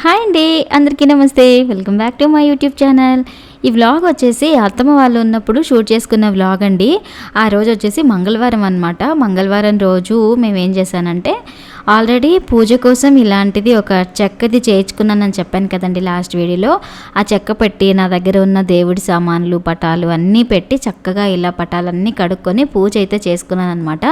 Hi అండి, అందరికీ నమస్తే. Welcome back to my YouTube channel. ఈ వ్లాగ్ వచ్చేసి అత్తమ్మ వాళ్ళు ఉన్నప్పుడు షూట్ చేసుకున్న వ్లాగ్ అండి. ఆ రోజు వచ్చేసి మంగళవారం అనమాట. మంగళవారం రోజు మేము ఏం చేశానంటే, ఆల్రెడీ పూజ కోసం ఇలాంటిది ఒక చెక్కది చేయించుకున్నానని చెప్పాను కదండి లాస్ట్ వీడియోలో. ఆ చెక్క పెట్టి నా దగ్గర ఉన్న దేవుడి సామాన్లు, పటాలు అన్నీ పెట్టి చక్కగా ఇలా పటాలన్నీ కడుక్కొని పూజ అయితే చేసుకున్నాను అనమాట.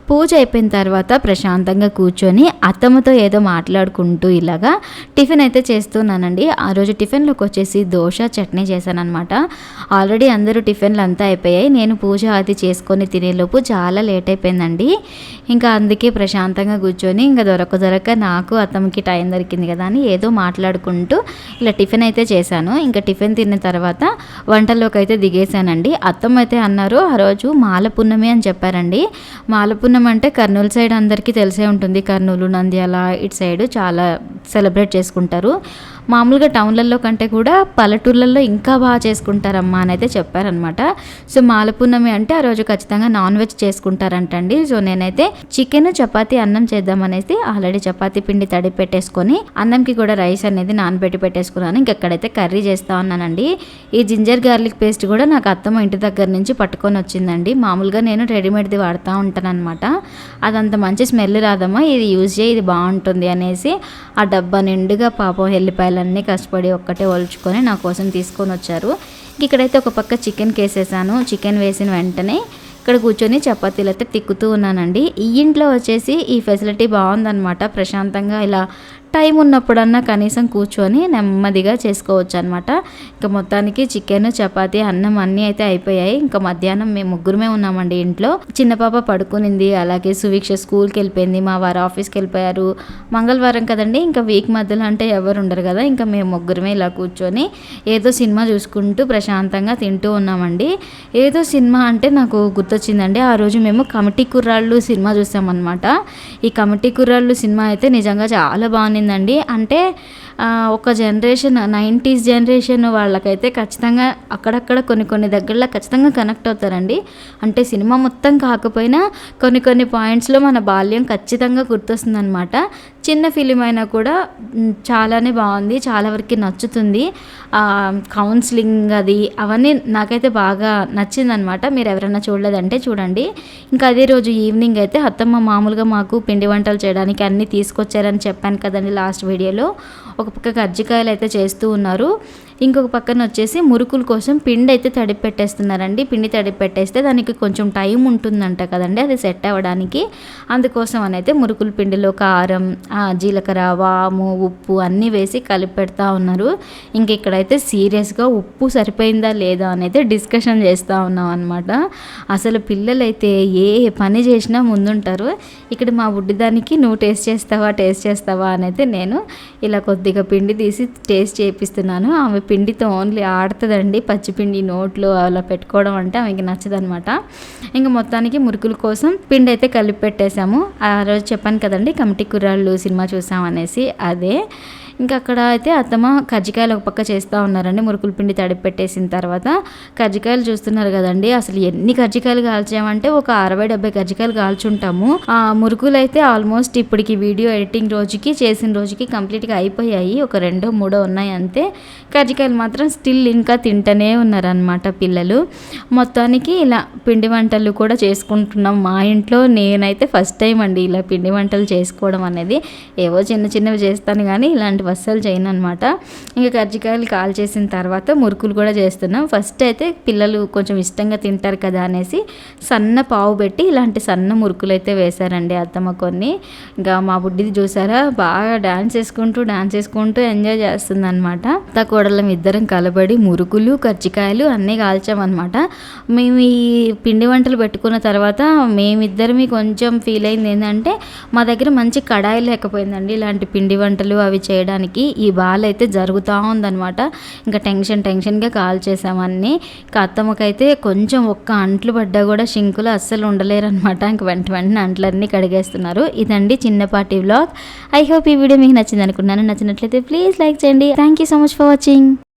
పూజ అయిపోయిన తర్వాత ప్రశాంతంగా కూర్చొని అత్తమ్మతో ఏదో మాట్లాడుకుంటూ ఇలాగా టిఫిన్ అయితే చేస్తున్నానండి. ఆ రోజు టిఫిన్లోకి వచ్చేసి దోశ చట్నీ చేశాను అనమాట. ఆల్రెడీ అందరూ టిఫిన్లు అంతా అయిపోయాయి. నేను పూజ అది చేసుకొని తినేలోపు చాలా లేట్ అయిపోయిందండి. ఇంకా అందుకే ప్రశాంతంగా కూర్చొని ఇంకా దొరక నాకు అత్తమ్మకి టైం దొరికింది కదా అని ఏదో మాట్లాడుకుంటూ ఇలా టిఫిన్ అయితే చేశాను. ఇంకా టిఫిన్ తిన్న తర్వాత వంటల్లోకి అయితే దిగేశానండి. అత్తమ్మ అయితే అన్నారు, ఆ రోజు మాల పున్నమి అని చెప్పారండి. మాల పున్నమి అంటే కర్నూలు సైడ్ అందరికీ తెలిసే ఉంటుంది. కర్నూలు, నంద్యాల ఇటు సైడ్ చాలా సెలబ్రేట్ చేసుకుంటారు. మామూలుగా టౌన్లలో కంటే కూడా పల్లెటూర్లలో ఇంకా బాగా చేసుకుంటారమ్మా అని అయితే చెప్పారనమాట. సో మాల పున్నమి అంటే ఆ రోజు ఖచ్చితంగా నాన్ వెజ్ చేసుకుంటారంటండి. సో నేనైతే చికెన్, చపాతీ, అన్నం చేద్దామనేసి ఆల్రెడీ చపాతీ పిండి తడి పెట్టేసుకొని అన్నంకి కూడా రైస్ అనేది నానబెట్టి పెట్టేసుకున్నాను. ఇంకెక్కడైతే కర్రీ చేస్తా ఉన్నానండి. ఈ జింజర్ గార్లిక్ పేస్ట్ కూడా నాకు అత్తమ్మ ఇంటి దగ్గర నుంచి పట్టుకొని వచ్చిందండి. మామూలుగా నేను రెడీమేడ్ది వాడుతూ ఉంటాను అనమాట. అదంత మంచి స్మెల్ రాదమ్మా, ఇది యూజ్ చేయి, ఇది బాగుంటుంది అనేసి ఆ డబ్బా నిండుగా పాపం ఎల్లిపాయలన్నీ కష్టపడి ఒక్కటే ఒలుచుకొని నా కోసం తీసుకొని వచ్చారు. ఇక్కడైతే ఒక పక్క చికెన్ కేసేసాను. చికెన్ వేసిన వెంటనే ఇక్కడ కూర్చొని చపాతీలు అయితే తిక్కుతూ ఉన్నానండి. ఈ ఇంట్లో వచ్చేసి ఈ ఫెసిలిటీ బాగుందనమాట. ప్రశాంతంగా ఇలా టైం ఉన్నప్పుడన్నా కనీసం కూర్చొని నెమ్మదిగా చేసుకోవచ్చు అనమాట. ఇంకా మొత్తానికి చికెన్, చపాతీ, అన్నం అన్నీ అయితే అయిపోయాయి. ఇంకా మధ్యాహ్నం మేము ముగ్గురమే ఉన్నామండి ఇంట్లో. చిన్న పాప పడుకునింది, అలాగే సువీక్ష స్కూల్కి వెళ్ళిపోయింది, మా వారు ఆఫీస్కి వెళ్ళిపోయారు. మంగళవారం కదండి, ఇంకా వీక్ మధ్యలో అంటే ఎవరు ఉండరు కదా. ఇంకా మేము ముగ్గురమే ఇలా కూర్చొని ఏదో సినిమా చూసుకుంటూ ప్రశాంతంగా తింటూ ఉన్నామండి. ఏదో సినిమా అంటే నాకు గుర్తొచ్చిందండి, ఆ రోజు మేము కమిటీ కుర్రాళ్ళు సినిమా చూసామన్నమాట. ఈ కమిటీ కుర్రాళ్ళు సినిమా అయితే నిజంగా చాలా బాగుంది అండి. అంటే ఒక జనరేషన్ 90s జనరేషన్ వాళ్ళకైతే ఖచ్చితంగా అక్కడక్కడ కొన్ని దగ్గరలో ఖచ్చితంగా కనెక్ట్ అవుతారండి. అంటే సినిమా మొత్తం కాకపోయినా కొన్ని పాయింట్స్లో మన బాల్యం ఖచ్చితంగా గుర్తొస్తుంది అనమాట. చిన్న ఫిలిం అయినా కూడా చాలానే బాగుంది, చాలా వరకు నచ్చుతుంది. కౌన్సిలింగ్ అది అవన్నీ నాకైతే బాగా నచ్చిందనమాట. మీరు ఎవరైనా చూడలేదంటే చూడండి. ఇంకా అదే రోజు ఈవినింగ్ అయితే అత్తమ్మ మామూలుగా మాకు పిండి వంటలు చేయడానికి అన్నీ తీసుకొచ్చారని చెప్పాను కదండి లాస్ట్ వీడియోలో. ఒక పక్క కజ్జికాయలు అయితే చేస్తూ ఉన్నారు, ఇంకొక పక్కన వచ్చేసి మురుకుల కోసం పిండి అయితే తడిపి పెట్టేస్తున్నారండి. పిండి తడిపి పెట్టేస్తే దానికి కొంచెం టైం ఉంటుందంట కదండి అది సెట్ అవ్వడానికి. అందుకోసం అని అయితే మురుకుల పిండిలో కారం, జీలకర్ర, వాము, ఉప్పు అన్నీ వేసి కలిపి పెడతా ఉన్నారు. ఇంక ఇక్కడైతే సీరియస్గా ఉప్పు సరిపోయిందా లేదా అనేది డిస్కషన్ చేస్తూ ఉన్నాం అనమాట. అసలు పిల్లలైతే ఏ పని చేసినా ముందుంటారు. ఇక్కడ మా బుడ్డిదానికి నువ్వు టేస్ట్ చేస్తావా అని అయితే నేను ఇలా కొద్దిగా పిండి తీసి టేస్ట్ చేపిస్తున్నాను. ఆమె పిండితో ఓన్లీ ఆడుతుందండి. పచ్చిపిండి నోట్లో అలా పెట్టుకోవడం అంటే ఆమెకి నచ్చదనమాట. ఇంకా మొత్తానికి మురుకుల కోసం పిండి అయితే కలిపి పెట్టేశాము. ఆ రోజు చెప్పాను కదండి కమిటీ కుర్రాళ్ళు సినిమా చూసామనేసి, అదే. ఇంకా అక్కడ అయితే అత్తమ్మ కజ్జికాయలు ఒక పక్క చేస్తూ ఉన్నారండి. మురుకుల పిండి తడిపి పెట్టేసిన తర్వాత కజ్జికాయలు చూస్తున్నారు కదండి. అసలు ఎన్ని కజ్జికాయలు కాల్చామంటే ఒక 60-70 కజ్జికాయలు కాల్చుంటాము. ఆ మురుకులు అయితే ఆల్మోస్ట్ ఇప్పటికి వీడియో ఎడిటింగ్ రోజుకి చేసిన రోజుకి కంప్లీట్గా అయిపోయాయి. ఒక 2-3 ఉన్నాయి అంతే. కజ్జికాయలు మాత్రం స్టిల్ ఇంకా తింటూనే ఉన్నారనమాట పిల్లలు. మొత్తానికి ఇలా పిండి వంటలు కూడా చేసుకుంటున్నాం మా ఇంట్లో. నేనైతే ఫస్ట్ టైం అండి ఇలా పిండి వంటలు చేసుకోవడం అనేది. ఏవో చిన్నవి చేస్తాను కానీ ఇలాంటి అస్సలు చేయను అనమాట. ఇంకా కజ్జికాయలు కాల్ చేసిన తర్వాత మురుకులు కూడా చేస్తున్నాం. ఫస్ట్ అయితే పిల్లలు కొంచెం ఇష్టంగా తింటారు కదా అనేసి సన్న పావు పెట్టి ఇలాంటి సన్న మురుకులు అయితే వేశారండి అత్తమ్మ కొన్ని. ఇంకా మా బుడ్డిది చూసారా బాగా డాన్స్ చేసుకుంటూ ఎంజాయ్ చేస్తుంది అనమాట. కోడళ్ళం ఇద్దరం కలబడి మురుకులు, కజ్జికాయలు అన్నీ కాల్చామన్నమాట. మేము ఈ పిండి వంటలు పెట్టుకున్న తర్వాత మేమిద్దరమి కొంచెం ఫీల్ అయింది ఏంటంటే మా దగ్గర మంచి కడాయి లేకపోయిందండి ఇలాంటి పిండి వంటలు అవి చేయడానికి. ఈ బాల్ అయితే జరుగుతూ ఉందనమాట. ఇంకా టెన్షన్గా కాల్ చేసామన్నీ. ఇంకా అత్తమ్మకైతే కొంచెం ఒక్క అంట్లు పడ్డా కూడా షింకులు అస్సలు ఉండలేరు అనమాట. ఇంక వెంటనే అంట్లన్నీ కడిగేస్తున్నారు. ఇదండి చిన్నపాటి వ్లాగ్. ఐ హోప్ ఈ వీడియో మీకు నచ్చింది అనుకున్నాను. నచ్చినట్లయితే ప్లీజ్ లైక్ చేయండి. Thank you so much for watching.